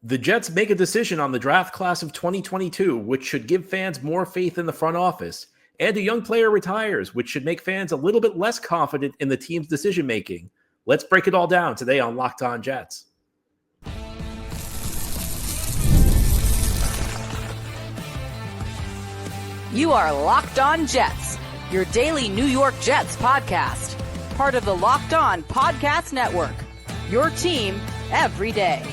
The Jets make a decision on the draft class of 2022, which should give fans more faith in the front office. And a young player retires, which should make fans a little bit less confident in the team's decision-making. Let's break it all down today on Locked On Jets. You are Locked On Jets, your daily New York Jets podcast. Part of the Locked On Podcast Network, your team every day.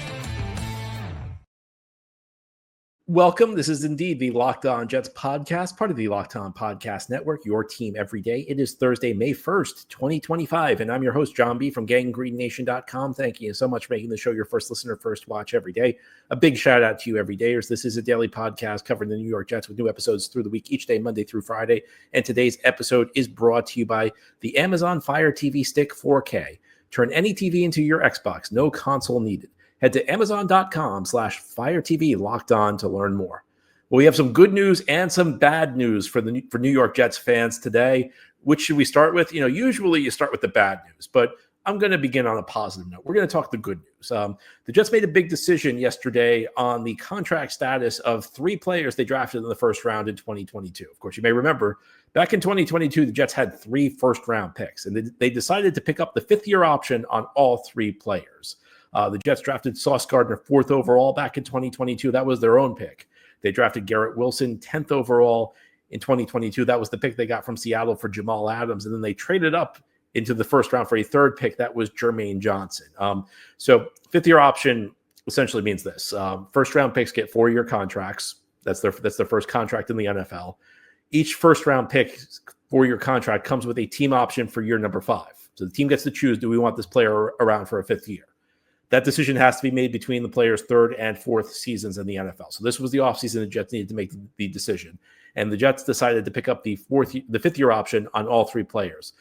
Welcome. This is indeed the Locked On Jets podcast, part of the Locked On Podcast Network, your team every day. It is Thursday, May 1st, 2025, and I'm your host, John B. from GangGreenNation.com. Thank you so much for making the show your first listener, first watch every day. A big shout out to you, everydayers. This is a daily podcast covering the New York Jets with new episodes through the week, each day, Monday through Friday. And today's episode is brought to you by the Amazon Fire TV Stick 4K. Turn any TV into your Xbox, no console needed. Head to Amazon.com/FireTV Locked On to learn more. Well, we have some good news and some bad news for New York Jets fans today. Which should we start with? Usually you start with the bad news, but I'm going to begin on a positive note. We're going to talk the good news. The Jets made a big decision yesterday on the contract status of three players they drafted in the first round in 2022. Of course, you may remember back in 2022, the Jets had 3 first-round picks, and they decided to pick up the fifth-year option on all 3 players. The Jets drafted Sauce Gardner 4th overall back in 2022. That was their own pick. They drafted Garrett Wilson 10th overall in 2022. That was the pick they got from Seattle for Jamal Adams. And then they traded up into the first round for a third pick. That was Jermaine Johnson. So fifth-year option essentially means this. First-round picks get 4-year contracts. That's their first contract in the NFL. Each first-round pick 4-year contract comes with a team option for year number 5. So the team gets to choose, do we want this player around for a 5th year? That decision has to be made between the player's 3rd and 4th seasons in the NFL. So this was the offseason the Jets needed to make the decision. And the Jets decided to pick up the 5th-year option on all 3 players.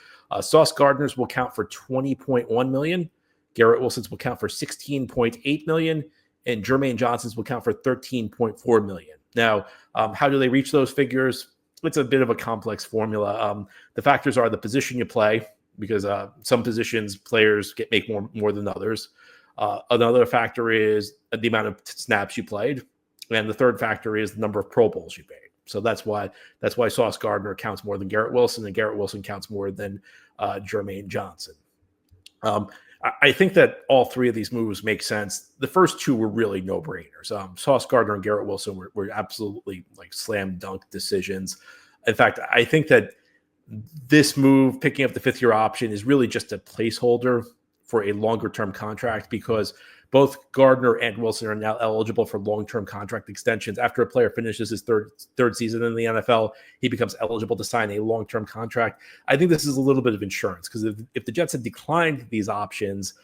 Sauce Gardner's will count for $20.1 million. Garrett Wilson's will count for $16.8 million. And Jermaine Johnson's will count for $13.4 million. Now, how do they reach those figures? It's a bit of a complex formula. The factors are the position you play, because some positions players make more than others. Another factor is the amount of snaps you played, and the third factor is the number of Pro Bowls you made. So that's why Sauce Gardner counts more than Garrett Wilson, and Garrett Wilson counts more than Jermaine Johnson. I think that all 3 of these moves make sense. The first 2 were really no-brainers. Sauce Gardner and Garrett Wilson were absolutely like slam dunk decisions. In fact, I think that this move, picking up the 5th-year option, is really just a placeholder for a longer-term contract, because both Gardner and Wilson are now eligible for long-term contract extensions. After a player finishes his third season in the NFL, he becomes eligible to sign a long-term contract. I think this is a little bit of insurance, because if the Jets had declined these options,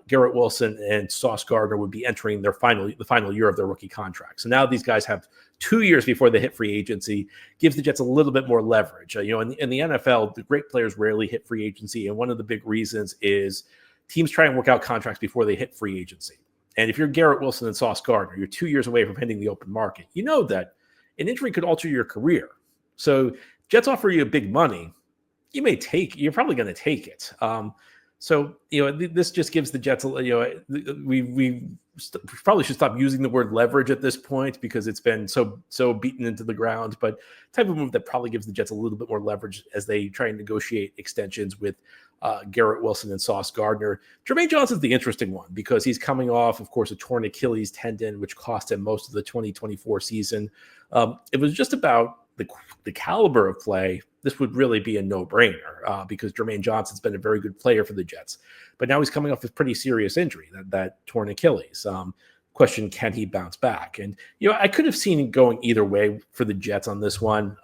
Garrett Wilson and Sauce Gardner would be entering the final year of their rookie contract. So now these guys have 2 years before they hit free agency, gives the Jets a little bit more leverage. In the NFL, the great players rarely hit free agency, and one of the big reasons is teams try and work out contracts before they hit free agency. And if you're Garrett Wilson and Sauce Gardner, you're 2 years away from hitting the open market. You know that an injury could alter your career. So Jets offer you big money. You're probably going to take it. This just gives the Jets, we probably should stop using the word leverage at this point, because it's been so beaten into the ground, but type of move that probably gives the Jets a little bit more leverage as they try and negotiate extensions with Garrett Wilson and Sauce Gardner. Jermaine Johnson's the interesting one, because he's coming off, of course, a torn Achilles tendon, which cost him most of the 2024 season. It was just about the caliber of play. This would really be a no-brainer, because Jermaine Johnson's been a very good player for the Jets. But now he's coming off a pretty serious injury, that torn Achilles. Question, can he bounce back? And, I could have seen it going either way for the Jets on this one.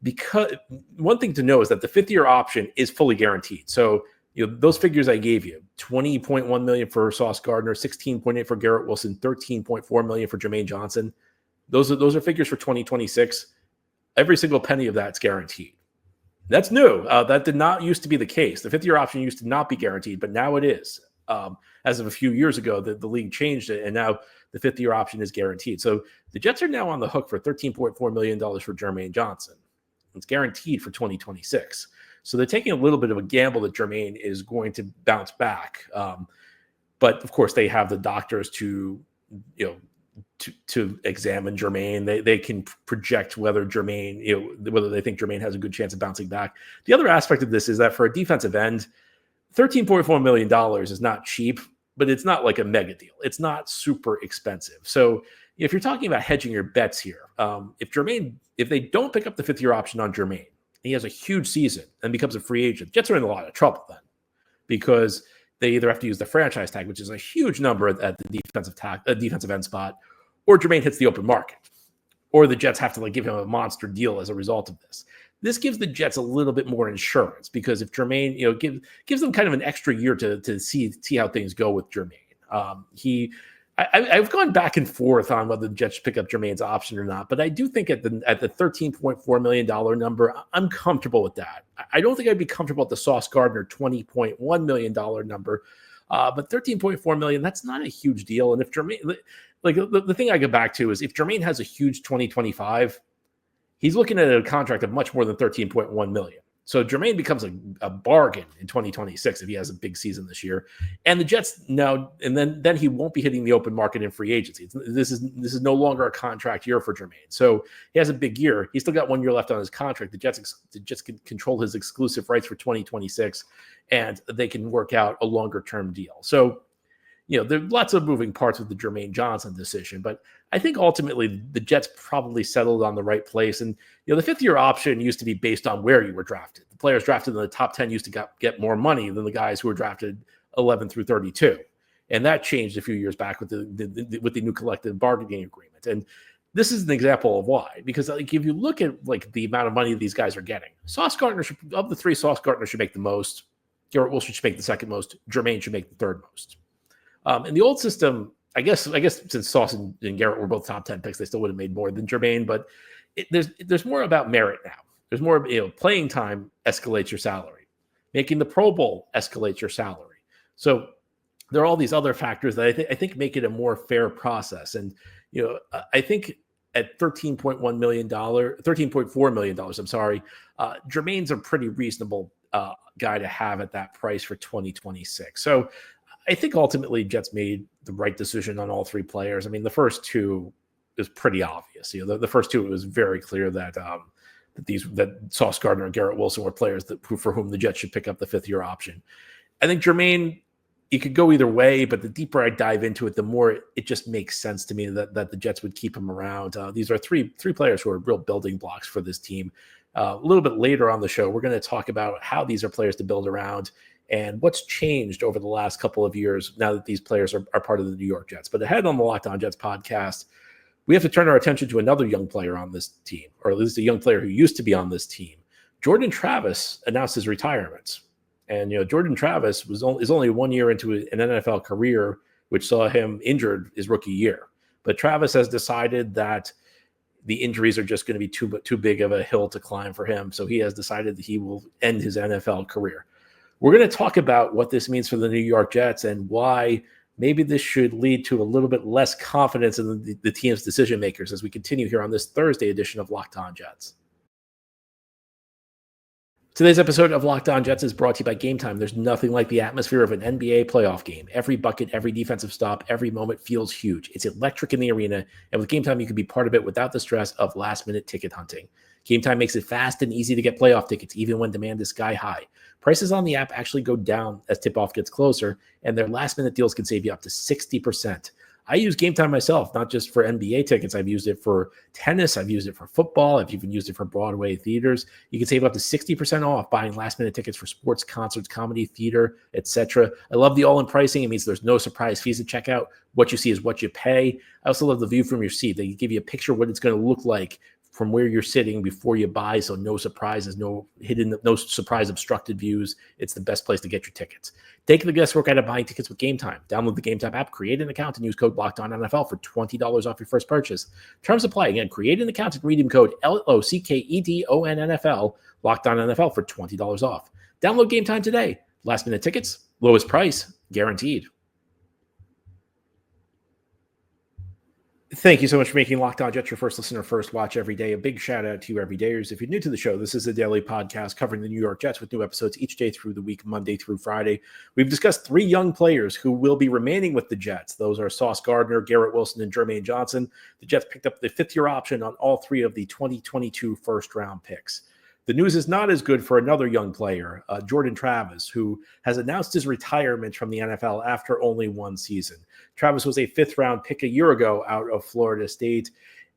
Because one thing to know is that the 5th-year option is fully guaranteed. So, those figures I gave you, $20.1 million for Sauce Gardner, $16.8 for Garrett Wilson, $13.4 million for Jermaine Johnson. Those are figures for 2026. Every single penny of that's guaranteed. That's new. That did not used to be the case. The 5th-year option used to not be guaranteed, but now it is. As of a few years ago, the league changed it, and now the 5th-year option is guaranteed. So the Jets are now on the hook for $13.4 million for Jermaine Johnson. It's guaranteed for 2026. So they're taking a little bit of a gamble that Jermaine is going to bounce back. But, of course, they have the doctors to to examine Jermaine. They can project whether Jermaine, whether they think Jermaine has a good chance of bouncing back. The other aspect of this is that for a defensive end, $13.4 million is not cheap, but it's not like a mega deal. It's not super expensive. So if you're talking about hedging your bets here, if they don't pick up the 5th-year option on Jermaine, he has a huge season and becomes a free agent, Jets are in a lot of trouble then, because they either have to use the franchise tag, which is a huge number at the defensive end spot, or Jermaine hits the open market, or the Jets have to give him a monster deal as a result of this. This gives the Jets a little bit more insurance, because if Jermaine, gives them kind of an extra year to see how things go with Jermaine. I've gone back and forth on whether the Jets should pick up Jermaine's option or not, but I do think at the $13.4 million number, I'm comfortable with that. I don't think I'd be comfortable at the Sauce Gardner $20.1 million number, but $13.4 million, that's not a huge deal. And if Jermaine, the thing I go back to is if Jermaine has a huge 2025, he's looking at a contract of much more than $13.1 million. So Jermaine becomes a bargain in 2026 if he has a big season this year. And the Jets now, and then he won't be hitting the open market in free agency. This is no longer a contract year for Jermaine. So he has a big year. He's still got 1 year left on his contract. The Jets can control his exclusive rights for 2026, and they can work out a longer term deal. So, there are lots of moving parts with the Jermaine Johnson decision, but I think ultimately the Jets probably settled on the right place. And, the 5th-year option used to be based on where you were drafted. The players drafted in the top 10 used to get more money than the guys who were drafted 11 through 32. And that changed a few years back with the new collective bargaining agreement. And this is an example of why, because if you look at the amount of money these guys are getting, Sauce Gardner of the three, Sauce Gardner should make the most. Garrett Wilson should make the second most. Jermaine should make the third most. In the old system, I guess since Sauce and Garrett were both top 10 picks, they still would have made more than Jermaine. But there's more about merit now. There's more, playing time escalates your salary. Making the Pro Bowl escalates your salary. So there are all these other factors that I think make it a more fair process. And I think at $13.4 million, I'm sorry, Jermaine's a pretty reasonable guy to have at that price for 2026. So I think ultimately Jets made the right decision on all three players. I mean, the first two is pretty obvious. The first two, it was very clear that Sauce Gardner and Garrett Wilson were players for whom the Jets should pick up the 5th-year option. I think Jermaine, you could go either way, but the deeper I dive into it, the more it just makes sense to me that the Jets would keep him around. These are three players who are real building blocks for this team. A little bit later on the show, we're going to talk about how these are players to build around and what's changed over the last couple of years now that these players are part of the New York Jets. But ahead on the Locked On Jets podcast, we have to turn our attention to another young player on this team, or at least a young player who used to be on this team. Jordan Travis announced his retirement. And, Jordan Travis is only 1 year into an NFL career, which saw him injured his rookie year. But Travis has decided that the injuries are just going to be too big of a hill to climb for him. So he has decided that he will end his NFL career. We're going to talk about what this means for the New York Jets and why maybe this should lead to a little bit less confidence in the team's decision makers as we continue here on this Thursday edition of Locked On Jets. Today's episode of Locked On Jets is brought to you by Game Time. There's nothing like the atmosphere of an NBA playoff game. Every bucket, every defensive stop, every moment feels huge. It's electric in the arena, and with Game Time, you can be part of it without the stress of last-minute ticket hunting. Game Time makes it fast and easy to get playoff tickets, even when demand is sky high. Prices on the app actually go down as tip-off gets closer, and their last-minute deals can save you up to 60%. I use Game Time myself, not just for NBA tickets. I've used it for tennis. I've used it for football. I've even used it for Broadway theaters. You can save up to 60% off buying last-minute tickets for sports, concerts, comedy, theater, etc. I love the all-in pricing. It means there's no surprise fees at checkout. What you see is what you pay. I also love the view from your seat. They give you a picture of what it's going to look like from where you're sitting before you buy, so no surprises, no surprise obstructed views. It's the best place to get your tickets. Take the guesswork out of buying tickets with Game Time. Download the Game Time app, create an account, and use code LOCKEDONNFL for $20 off your first purchase. Terms apply. Again, create an account and redeem code LOCKEDONNFL, LOCKEDONNFL for $20 off. Download Game Time today. Last minute tickets, lowest price, guaranteed. Thank you so much for making Locked On Jets your first listener, first watch every day. A big shout out to you everydayers. If you're new to the show, this is a daily podcast covering the New York Jets with new episodes each day through the week, Monday through Friday. We've discussed 3 young players who will be remaining with the Jets. Those are Sauce Gardner, Garrett Wilson, and Jermaine Johnson. The Jets picked up the 5th-year option on all 3 of the 2022 first-round picks. The news is not as good for another young player, Jordan Travis, who has announced his retirement from the NFL after only 1 season. Travis was a 5th-round pick a year ago out of Florida State,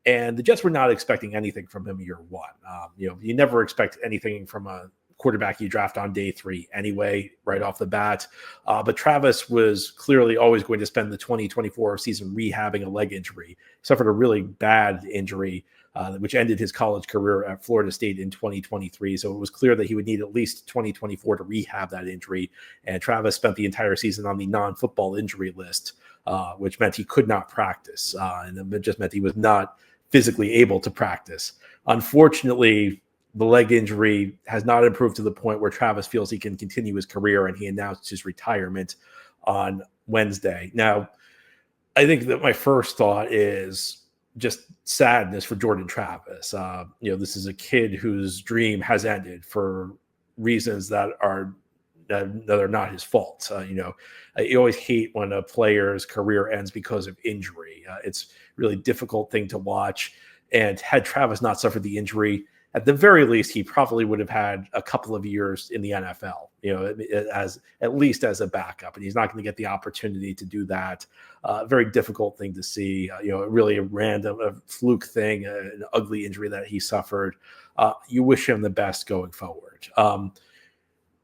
and the Jets were not expecting anything from him year 1. You never expect anything from a quarterback you draft on day 3 anyway, right off the bat. But Travis was clearly always going to spend the 2024 season rehabbing a leg injury. He suffered a really bad injury, which ended his college career at Florida State in 2023. So it was clear that he would need at least 2024 to rehab that injury. And Travis spent the entire season on the non-football injury list, which meant he could not practice. And it just meant he was not physically able to practice. Unfortunately, the leg injury has not improved to the point where Travis feels he can continue his career, and he announced his retirement on Wednesday. Now, I think that my first thought is just sadness for Jordan Travis. This is a kid whose dream has ended for reasons that are not his fault. You always hate when a player's career ends because of injury. It's really difficult thing to watch. And had Travis not suffered the injury, at the very least, he probably would have had a couple of years in the NFL, as at least as a backup. And he's not going to get the opportunity to do that. Very difficult thing to see, really a random, a fluke thing, an ugly injury that he suffered. You wish him the best going forward.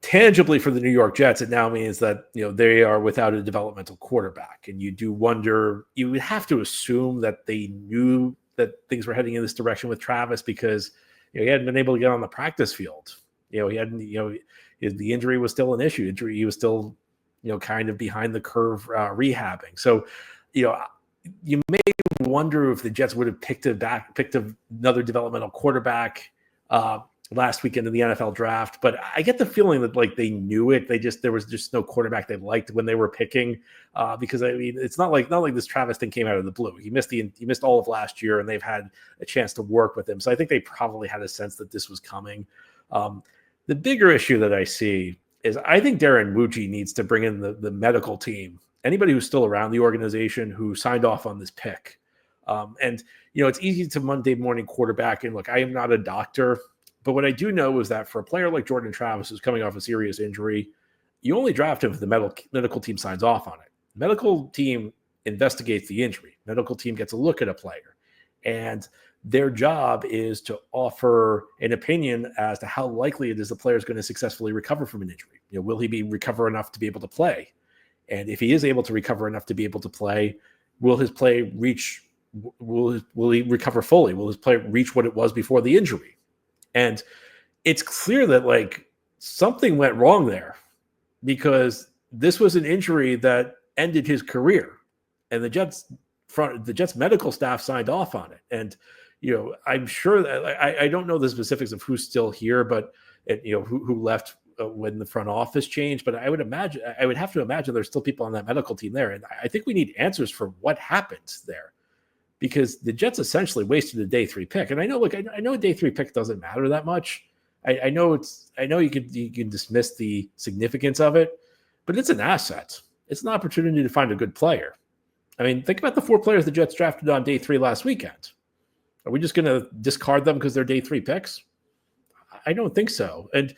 Tangibly for the New York Jets, it now means that, they are without a developmental quarterback. And you do wonder, you would have to assume that they knew that things were heading in this direction with Travis, because he hadn't been able to get on the practice field. He hadn't, the injury was still an issue. He was still, kind of behind the curve rehabbing. So, you may wonder if the Jets would have picked another developmental quarterback last weekend in the NFL draft. But I get the feeling that they knew it. There was just no quarterback they liked when they were picking, because it's not like this Travis thing came out of the blue. He missed all of last year, and they've had a chance to work with him. So I think they probably had a sense that this was coming. The bigger issue that I see is I think Darren Wuji needs to bring in the medical team, anybody who's still around the organization who signed off on this pick. It's easy to Monday morning quarterback. And look, I am not a doctor, but what I do know is that for a player like Jordan Travis, who's coming off a serious injury, you only draft him if the medical team signs off on it. Medical team investigates the injury. Medical team gets a look at a player, and their job is to offer an opinion as to how likely it is the player is going to successfully recover from an injury. Will he recover enough to be able to play? And if he is able to recover enough to be able to play, will his play reach? Will he recover fully? Will his play reach what it was before the injury? And it's clear that something went wrong there, because this was an injury that ended his career, and the Jets medical staff signed off on it. And I'm sure that I don't know the specifics of who's still here, but who left when the front office changed. But I would have to imagine there's still people on that medical team there, and I think we need answers for what happened there. Because the Jets essentially wasted a day 3 pick. And I know a day 3 pick doesn't matter that much. I know you can dismiss the significance of it, but it's an asset. It's an opportunity to find a good player. Think about the 4 players the Jets drafted on day 3 last weekend. Are we just going to discard them because they're day 3 picks? I don't think so. And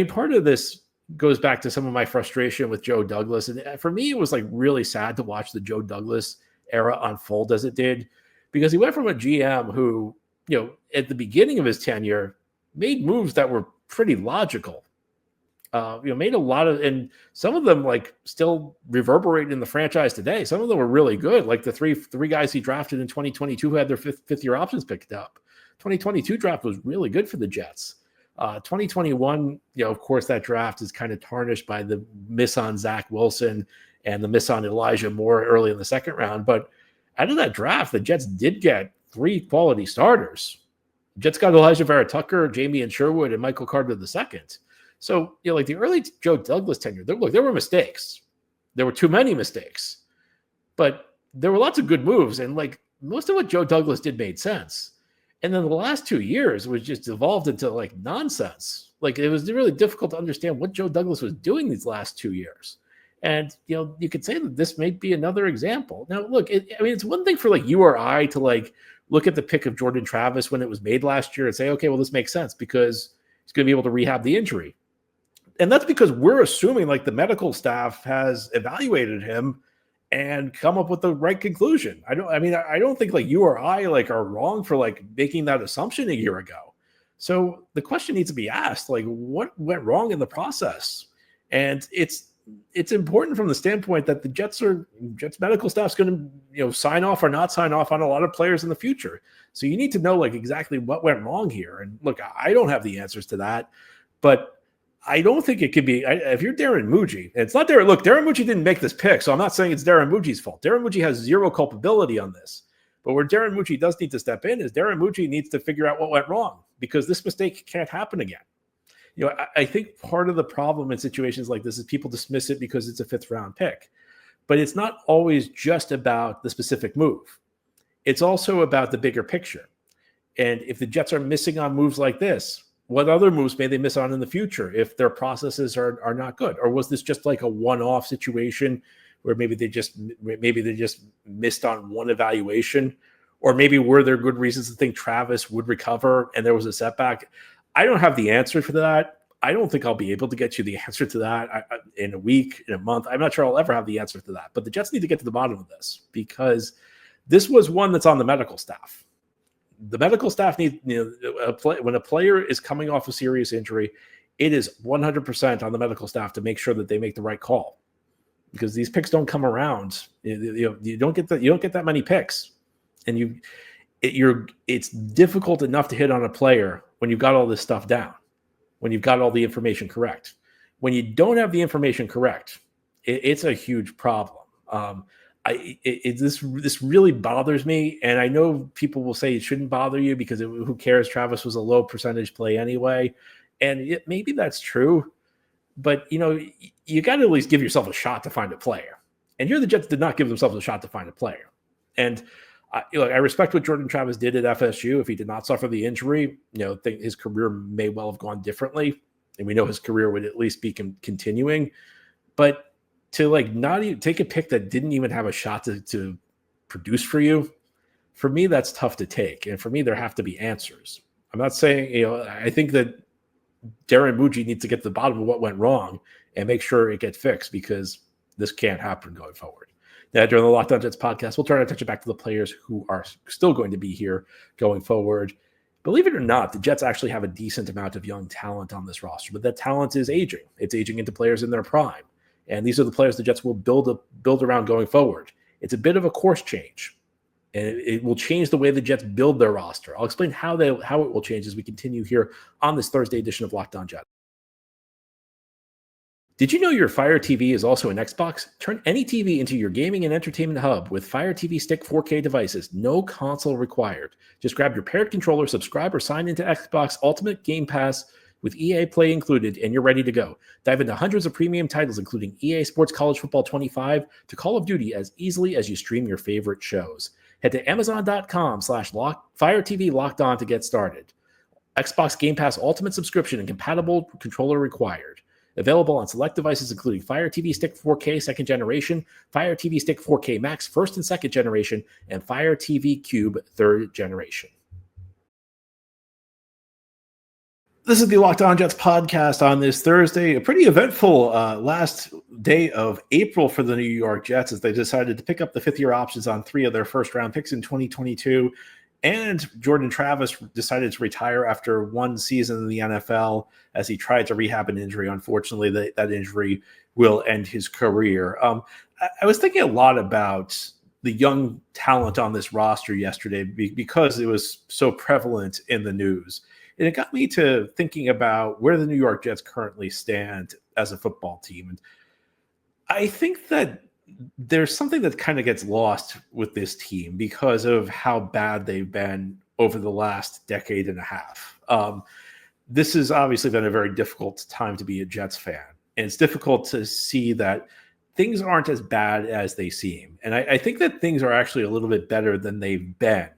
part of this goes back to some of my frustration with Joe Douglas. And for me, it was really sad to watch the Joe Douglas era unfold as it did, because he went from a GM who, at the beginning of his tenure made moves that were pretty logical, made a lot of, and some of them still reverberate in the franchise today. Some of them were really good. Like the three guys he drafted in 2022 who had their fifth year options picked up. 2022 draft was really good for the Jets. 2021, of course, that draft is kind of tarnished by the miss on Zach Wilson and the miss on Elijah Moore early in the second round. But out of that draft, the Jets did get 3 quality starters. The Jets got Elijah Vera Tucker, Jamie Sherwood, and Michael Carter II. So, the early Joe Douglas tenure, there were mistakes. There were too many mistakes. But there were lots of good moves. And most of what Joe Douglas did made sense. And then the last 2 years was just evolved into like nonsense. Like it was really difficult to understand what Joe Douglas was doing these last 2 years. And, you could say that this may be another example. Now, look, it's one thing for like you or I to like look at the pick of Jordan Travis when it was made last year and say, okay, well, this makes sense because he's going to be able to rehab the injury. And that's because we're assuming like the medical staff has evaluated him and come up with the right conclusion. I don't think like you or I like are wrong for like making that assumption a year ago. So the question needs to be asked, like what went wrong in the process? And it's important from the standpoint that the Jets medical staff is going to, sign off or not sign off on a lot of players in the future. So you need to know like exactly what went wrong here. And look, I don't have the answers to that, but I don't think it could be, if you're Darren Muji, it's not Darren. Look, Darren Muji didn't make this pick, so I'm not saying it's Darren Muji's fault. Darren Muji has zero culpability on this. But where Darren Muji does need to step in is Darren Muji needs to figure out what went wrong because this mistake can't happen again. I think part of the problem in situations like this is people dismiss it because it's a 5th round pick. But it's not always just about the specific move. It's also about the bigger picture. And if the Jets are missing on moves like this, what other moves may they miss on in the future if their processes are not good? Or was this just like a one-off situation where maybe they just missed on one evaluation? Or maybe were there good reasons to think Travis would recover and there was a setback? I don't have the answer for that. I don't think I'll be able to get you the answer to that in a week, in a month. I'm not sure I'll ever have the answer to that. But the Jets need to get to the bottom of this because this was one that's on the medical staff. The medical staff needs, when a player is coming off a serious injury, it is 100% on the medical staff to make sure that they make the right call, because these picks don't come around. You don't get that many picks, and it's difficult enough to hit on a player when you've got all this stuff down, when you've got all the information correct. When you don't have the information correct, it's a huge problem. This really bothers me, and I know people will say it shouldn't bother you because who cares? Travis was a low percentage play anyway, and maybe that's true, but you got to at least give yourself a shot to find a player. And here the Jets did not give themselves a shot to find a player. And I respect what Jordan Travis did at FSU. If he did not suffer the injury, think his career may well have gone differently, and we know his career would at least be continuing, but to like not even take a pick that didn't even have a shot to produce for you, for me, that's tough to take. And for me, there have to be answers. I'm not saying, I think that Darren Muji needs to get to the bottom of what went wrong and make sure it gets fixed because this can't happen going forward. Now, during the Locked On Jets podcast, we'll try to touch it back to the players who are still going to be here going forward. Believe it or not, the Jets actually have a decent amount of young talent on this roster, but that talent is aging. It's aging into players in their prime. And these are the players the Jets will build around going forward. It's a bit of a course change, and it will change the way the Jets build their roster. I'll explain how it will change as we continue here on this Thursday edition of Locked On Jets. Did you know your Fire TV is also an Xbox? Turn any TV into your gaming and entertainment hub with Fire TV Stick 4K devices. No console required. Just grab your paired controller, subscribe, or sign into Xbox Ultimate Game Pass with EA Play included, and you're ready to go. Dive into hundreds of premium titles, including EA Sports College Football 25 to Call of Duty as easily as you stream your favorite shows. Head to Amazon.com/Fire TV Locked On to get started. Xbox Game Pass Ultimate subscription and compatible controller required. Available on select devices, including Fire TV Stick 4K 2nd generation, Fire TV Stick 4K Max 1st and 2nd generation, and Fire TV Cube 3rd generation. This is the Locked On Jets podcast on this Thursday, a pretty eventful last day of April for the New York Jets as they decided to pick up the 5th-year options on 3 of their first-round picks in 2022. And Jordan Travis decided to retire after 1 season in the NFL as he tried to rehab an injury. Unfortunately, that injury will end his career. I was thinking a lot about the young talent on this roster yesterday because it was so prevalent in the news. And it got me to thinking about where the New York Jets currently stand as a football team. And I think that there's something that kind of gets lost with this team because of how bad they've been over the last decade and a half. This has obviously been a very difficult time to be a Jets fan. And it's difficult to see that things aren't as bad as they seem. And I think that things are actually a little bit better than they've been.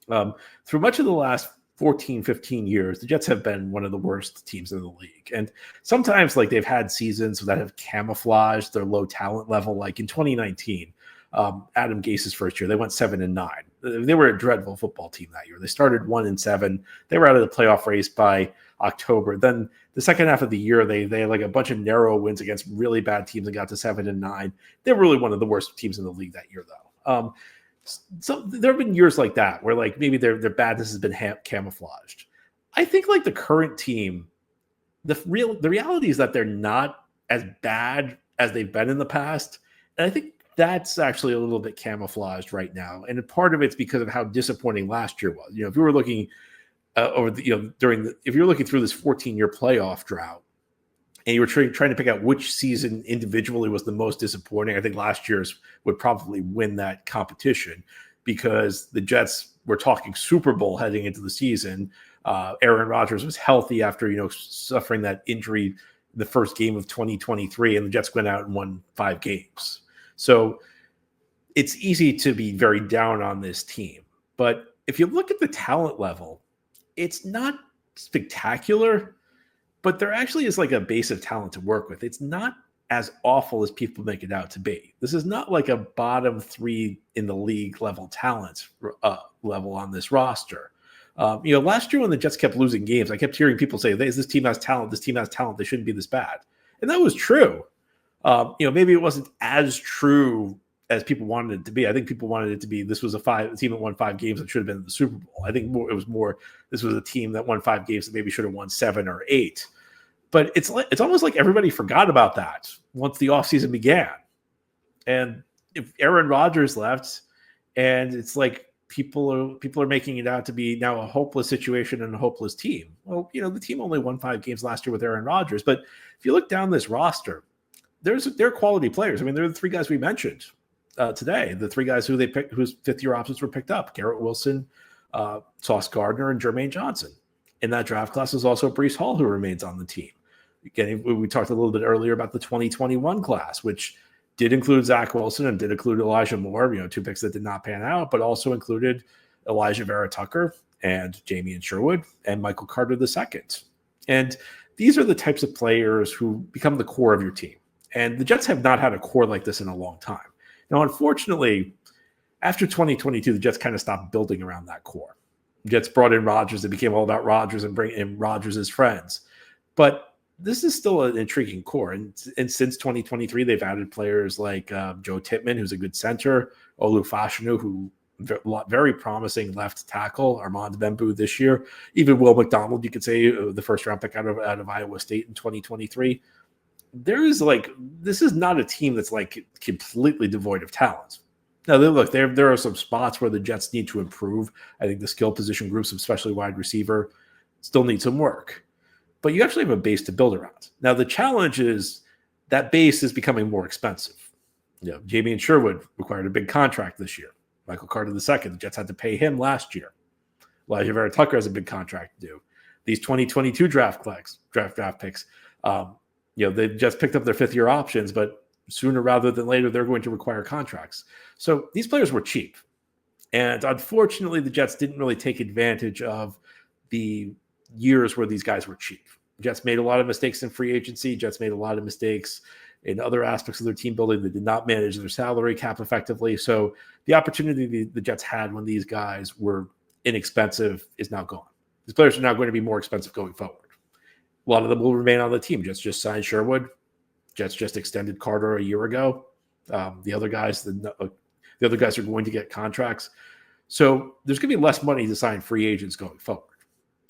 Through much of the last 14, 15 years, the Jets have been one of the worst teams in the league. And sometimes like they've had seasons that have camouflaged their low talent level. Like in 2019, Adam Gase's first year, they went 7-9. They were a dreadful football team that year. They started 1-7. They were out of the playoff race by October. Then the second half of the year, they had like a bunch of narrow wins against really bad teams and got to 7-9. They were really one of the worst teams in the league that year, though. So there have been years like that where like maybe their badness has been camouflaged. I think like the current team, the reality is that they're not as bad as they've been in the past. And I think that's actually a little bit camouflaged right now. And part of it's because of how disappointing last year was. If you were looking if you're looking through this 14-year playoff drought and you were trying to pick out which season individually was the most disappointing, I think last year's would probably win that competition because the Jets were talking Super Bowl heading into the season. Aaron Rodgers was healthy after, suffering that injury the first game of 2023, and the Jets went out and won 5 games. So it's easy to be very down on this team. But if you look at the talent level, it's not spectacular, but there actually is like a base of talent to work with. It's not as awful as people make it out to be. This is not like a bottom 3 in the league level talent level on this roster. Last year when the Jets kept losing games, I kept hearing people say, this team has talent. This team has talent. They shouldn't be this bad. And that was true. Maybe it wasn't as true as people wanted it to be. I think people wanted it to be this was a team that won 5 games that should have been in the Super Bowl. I think it was more this was a team that won 5 games that maybe should have won 7 or 8. But it's almost like everybody forgot about that once the offseason began. And if Aaron Rodgers left, and it's like people are making it out to be now a hopeless situation and a hopeless team. Well, the team only won 5 games last year with Aaron Rodgers. But if you look down this roster, they're quality players. I mean, they're the 3 guys we mentioned today, the 3 guys who they picked, whose 5th-year options were picked up: Garrett Wilson, Sauce Gardner, and Jermaine Johnson. In that draft class is also Breece Hall, who remains on the team. Again, we talked a little bit earlier about the 2021 class, which did include Zach Wilson and did include Elijah Moore, 2 picks that did not pan out, but also included Elijah Vera Tucker and Jamian Sherwood and Michael Carter II. And these are the types of players who become the core of your team. And the Jets have not had a core like this in a long time. Now, unfortunately, after 2022, the Jets kind of stopped building around that core. The Jets brought in Rodgers. It became all about Rodgers and bringing in Rodgers' friends. But this is still an intriguing core. And since 2023, they've added players like Joe Tippmann, who's a good center, Olu Fashanu, who very promising left tackle, Armand Bembou this year, even Will McDonald, you could say, the first-round pick out of Iowa State in 2023. This is not a team that's like completely devoid of talent. Now, look, there are some spots where the Jets need to improve. I think the skill position groups, especially wide receiver, still need some work. But you actually have a base to build around. Now, the challenge is that base is becoming more expensive. Jamian Sherwood required a big contract this year. Michael Carter II, the Jets had to pay him last year. Elijah Vera Tucker has a big contract to do. These 2022 draft picks, they just picked up their 5th-year options, but sooner rather than later, they're going to require contracts. So these players were cheap. And unfortunately, the Jets didn't really take advantage of the years where these guys were cheap. Jets made a lot of mistakes in free agency. Jets made a lot of mistakes in other aspects of their team building. They did not manage their salary cap effectively. So the opportunity the Jets had when these guys were inexpensive is now gone. These players are now going to be more expensive going forward. A lot of them will remain on the team. Jets just signed Sherwood. Jets just extended Carter a year ago. The other guys are going to get contracts. So there's going to be less money to sign free agents going forward.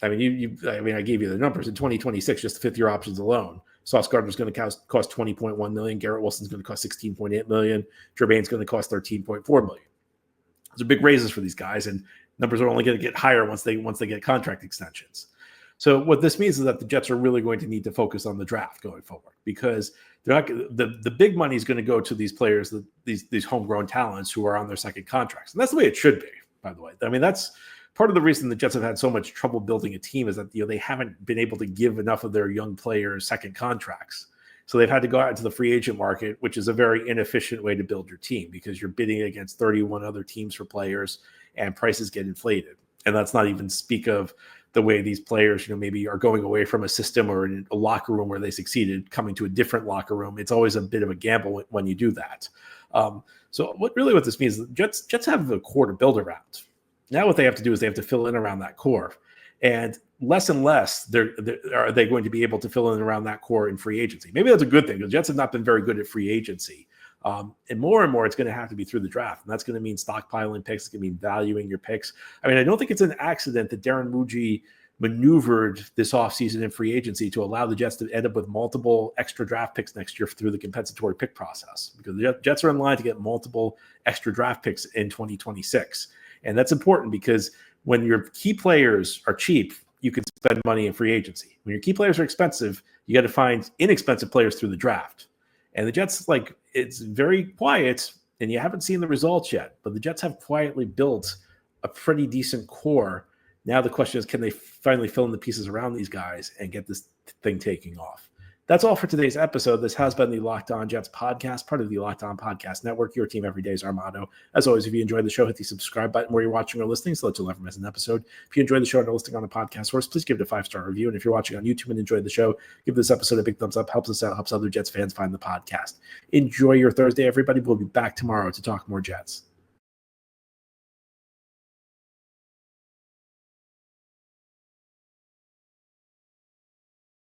I mean, I gave you the numbers in 2026, just the 5th-year options alone. Sauce Gardner is going to cost $20.1 million. Garrett Wilson is going to cost $16.8 million. Jermaine's going to cost $13.4 million. Those are big raises for these guys, and numbers are only going to get higher once they get contract extensions. So what this means is that the Jets are really going to need to focus on the draft going forward, because they're not the big money is going to go to these players, these homegrown talents who are on their second contracts, and that's the way it should be. By the way, I mean that's part of the reason the Jets have had so much trouble building a team is that they haven't been able to give enough of their young players second contracts. So they've had to go out into the free agent market, which is a very inefficient way to build your team because you're bidding against 31 other teams for players and prices get inflated. And that's not even speak of the way these players, maybe are going away from a system or in a locker room where they succeeded, coming to a different locker room. It's always a bit of a gamble when you do that. So what this means is Jets have the core to build around. Now what they have to do is they have to fill in around that core. And less are they going to be able to fill in around that core in free agency. Maybe that's a good thing because Jets have not been very good at free agency. And more it's going to have to be through the draft. And that's going to mean stockpiling picks. It's going to mean valuing your picks. I mean, I don't think it's an accident that Darren Muji maneuvered this offseason in free agency to allow the Jets to end up with multiple extra draft picks next year through the compensatory pick process, because the Jets are in line to get multiple extra draft picks in 2026. And that's important because when your key players are cheap, you can spend money in free agency. When your key players are expensive, you got to find inexpensive players through the draft. And the Jets, it's very quiet, and you haven't seen the results yet, but the Jets have quietly built a pretty decent core. Now the question is, can they finally fill in the pieces around these guys and get this thing taking off? That's all for today's episode. This has been the Locked On Jets podcast, part of the Locked On Podcast Network. Your team every day is our motto. As always, if you enjoyed the show, hit the subscribe button where you're watching or listening so that you'll never miss an episode. If you enjoyed the show and are listening on a podcast source, please give it a 5-star review. And if you're watching on YouTube and enjoyed the show, give this episode a big thumbs up. Helps us out, helps other Jets fans find the podcast. Enjoy your Thursday, everybody. We'll be back tomorrow to talk more Jets.